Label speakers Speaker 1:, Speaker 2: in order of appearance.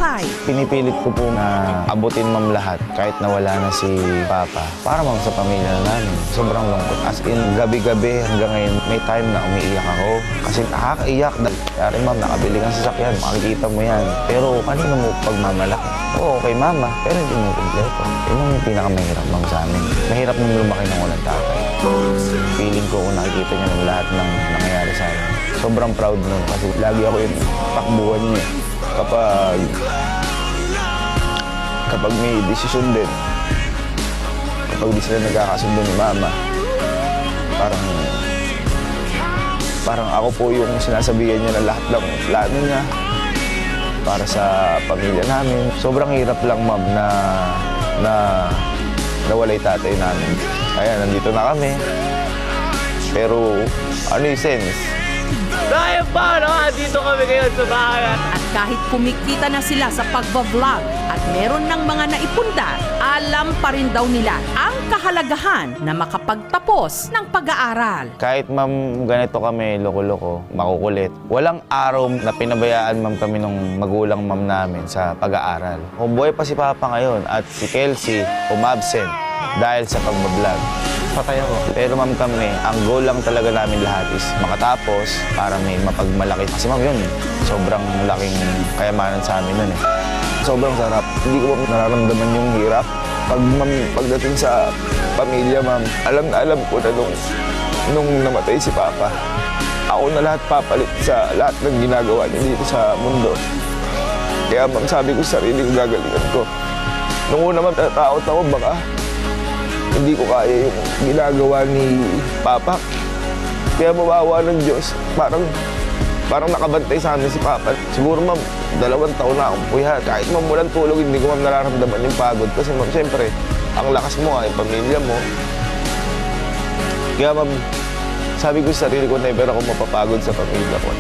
Speaker 1: buhay.
Speaker 2: Pinipilit ko po na abutin ma'am lahat kahit nawala na si Papa para ma'am sa pamilya namin. Sobrang lungkot. As in, gabi-gabi hanggang ngayon may time na umiiyak ako. Kasi nakakaiyak. Kaya ma'am, nakabili kang sasakyan, makikita mo yan. Pero kanino mo pagmamalaki? Oo, kay mama, pero hindi mo kompleto. Yun ang pinakamahirap ma'am sa amin. Mahirap nung lumaki ng walang tatay. Feeling ko kung nakikita niya ng lahat ng nangyayari sa amin. Sobrang proud nun kasi lagi ako yung takbuhan niya. Kapag may desisyon din, kapag di sila nagkakasundo ni mama, parang ako po yung sinasabihan niya na lahat ng plano niya para sa pamilya namin. Sobrang hirap lang ma'am na nawalay tatay namin. Ayan, nandito na kami. Pero ano yung sense?
Speaker 3: Kaya pa, no? Dito kami ngayon sa bahay.
Speaker 1: At kahit kumikita na sila sa pagbablog at meron ng mga naipundar, alam pa rin daw nila ang kahalagahan na makapagtapos ng pag-aaral.
Speaker 2: Kahit ma'am ganito kami, loko-loko, makukulit, walang araw na pinabayaan ma'am kami nung magulang ma'am namin sa pag-aaral. Kung buhay pa si Papa ngayon at si Kelsey umabsent dahil sa pagbablog, patay ako. Pero ma'am kami, ang goal lang talaga namin lahat is makatapos para may mapagmalaki. Kasi ma'am yun, sobrang laking kayamanan sa amin nun eh. Sobrang sarap. Hindi ko nararamdaman yung hirap. Pagdating sa pamilya ma'am, alam na alam ko na nung namatay si Papa, ako na lahat papalit sa lahat ng ginagawa niya dito sa mundo. Kaya ma'am, sabi ko sa sarili ko, gagalingan ko. Nung una ma'am, natatakot ako baka hindi ko kaya yung ginagawa ni Papa. Kaya mawawa ng Diyos, parang nakabantay sa amin si Papa. Siguro ma'am, 2 taon na akong puya. Kahit ma'am walang tulog, hindi ko ma'am nararamdaman yung pagod. Kasi ma'am, siyempre, ang lakas mo ay pamilya mo. Kaya ma'am, sabi ko sa sarili ko, never ako mapapagod sa pamilya ko.